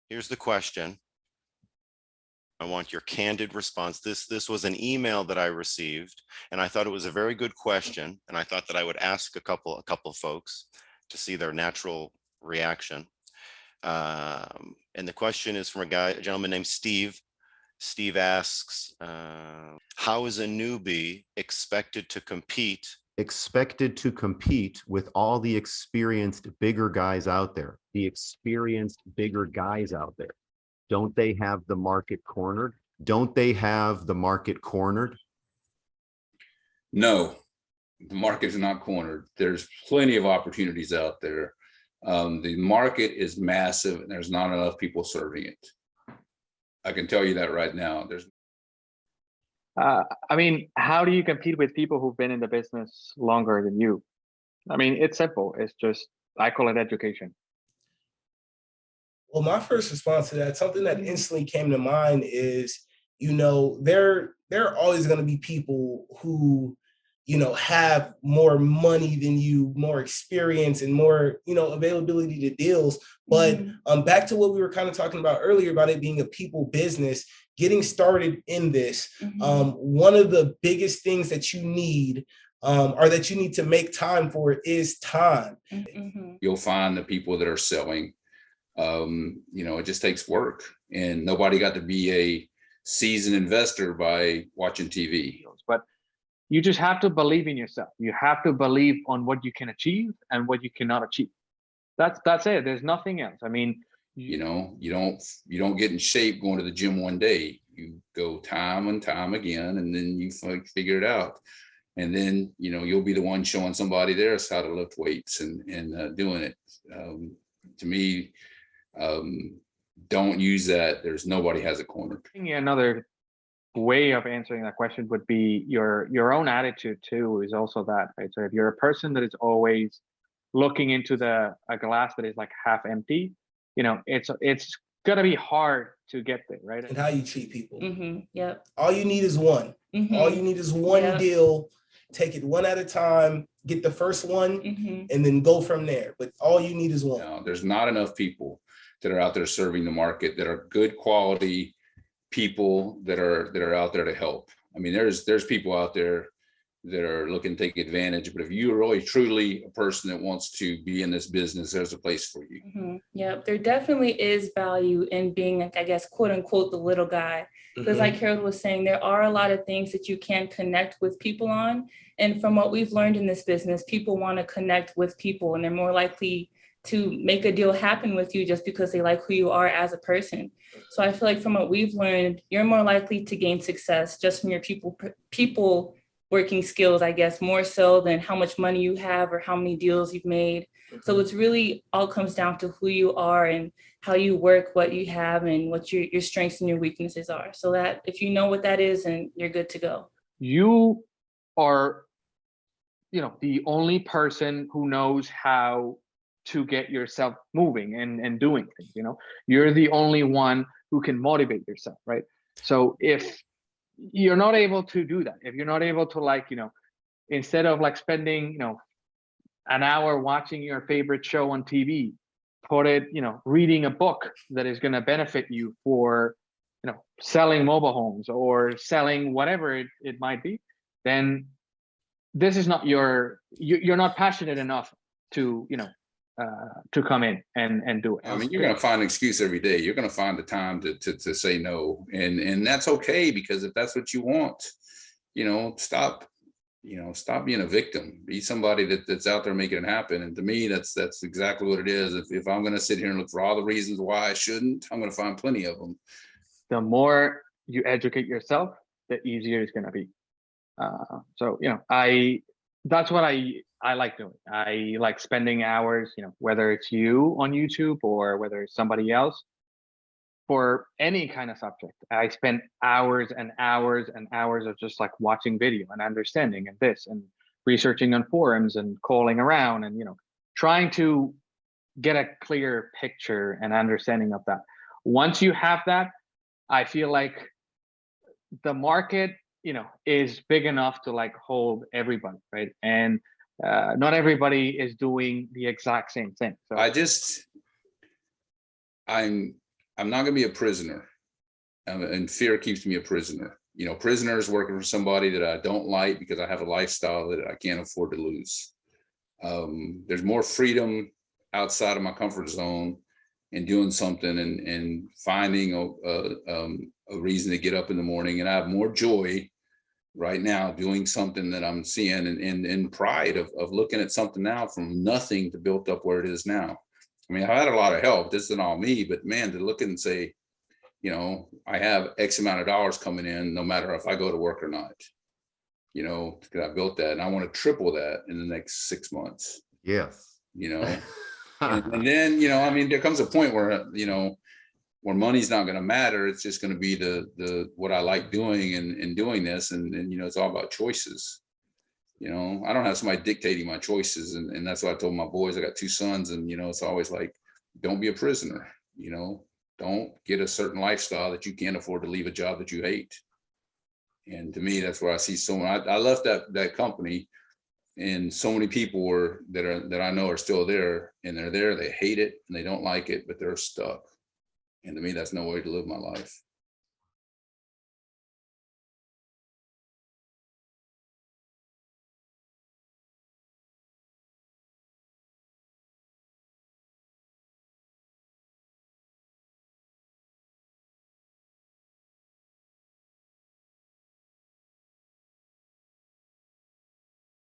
Here's the question. I want your candid response. This was an email that I received, and I thought it was a very good question, and I thought that I would ask a couple folks to see their natural reaction. And the question is from a gentleman named Steve. Steve asks, how is a newbie expected to compete with all the experienced bigger guys out there? The experienced bigger guys out there. Don't they have the market cornered? No, the market is not cornered. There's plenty of opportunities out there. The market is massive and there's not enough people serving it. I can tell you that right now. I mean, how do you compete with people who've been in the business longer than you? I mean, it's simple. It's just, I call it education. Well, my first response to that, something that instantly came to mind is, there are always going to be people who, have more money than you, more experience and more, availability to deals. But back to what we were kind of talking about earlier about it being a people business, getting started in this, one of the biggest things that you need or that you need to make time for is time. You'll find the people that are selling. It just takes work, and nobody got to be a seasoned investor by watching TV. But you just have to believe in yourself. You have to believe on what you can achieve and what you cannot achieve. That's it. There's nothing else. I mean, you don't get in shape going to the gym one day. You go time and time again, and then you figure it out. And then, you'll be the one showing somebody else how to lift weights and doing it. To me, don't use that. There's nobody has it cornered. Another way of answering that question would be your own attitude too is also that, right? So if you're a person that is always looking into a glass that is like half empty, it's gonna be hard to get there, right? And how you treat people. Yep. All you need is one. All you need is one deal. Take it one at a time, get the first one, and then go from there. But all you need is one. No, there's not enough people that are out there serving the market that are good quality people that are out there to help. I mean, there's people out there that are looking to take advantage, but if you're really truly a person that wants to be in this business, there's a place for you. Yep, there definitely is value in being, I guess, quote unquote, the little guy. Because like Harold was saying, there are a lot of things that you can connect with people on. And from what we've learned in this business, people want to connect with people, and they're more likely to make a deal happen with you just because they like who you are as a person. So I feel like from what we've learned, you're more likely to gain success just from your people working skills, I guess, more so than how much money you have or how many deals you've made. So it's really all comes down to who you are and how you work, what you have, and what your strengths and your weaknesses are. So that if you know what that is, and you're good to go. You are, the only person who knows how to get yourself moving and doing things. You're the only one who can motivate yourself, right? So if you're not able to do that, if you're not able to instead of spending an hour watching your favorite show on TV, put it reading a book that is going to benefit you for selling mobile homes or selling whatever it might be, then this is not you're not passionate enough to come in and do it. I mean, you're going to find an excuse every day. You're going to find the time to say no, and that's okay, because if that's what you want, stop being a victim. Be somebody that's out there making it happen. And to me, that's exactly what it is. If I'm going to sit here and look for all the reasons why I shouldn't, I'm going to find plenty of them. The more you educate yourself, the easier it's going to be. That's what I like doing. I like spending hours, whether it's you on YouTube or whether it's somebody else, for any kind of subject. I spend hours and hours and hours of just watching video and understanding and this and researching on forums and calling around and, trying to get a clear picture and understanding of that. Once you have that, I feel like the market, is big enough to hold everybody, right? And not everybody is doing the exact same thing. So I'm not gonna be a prisoner. And fear keeps me a prisoner. You know, prisoners working for somebody that I don't like because I have a lifestyle that I can't afford to lose. There's more freedom outside of my comfort zone and doing something and finding a reason to get up in the morning. And I have more joy right now doing something that I'm seeing and pride of looking at something now from nothing to built up where it is now. I mean, I've had a lot of help. This isn't all me, but man, to look and say, you know, I have X amount of dollars coming in, no matter if I go to work or not, you know, because I built that and I want to triple that in the next 6 months, Yes. you know, and then, you know, I mean, there comes a point where, you know, where money's not going to matter. It's just going to be the what I like doing and doing this. And, you know, it's all about choices. You know, I don't have somebody dictating my choices. And that's what I told my boys. I got 2 sons and, you know, it's always like, don't be a prisoner, you know, don't get a certain lifestyle that you can't afford to leave a job that you hate. And to me, that's where I see someone, I left that company and so many people were that I know are still there and they're there, they hate it and they don't like it, but they're stuck. And to me, that's no way to live my life.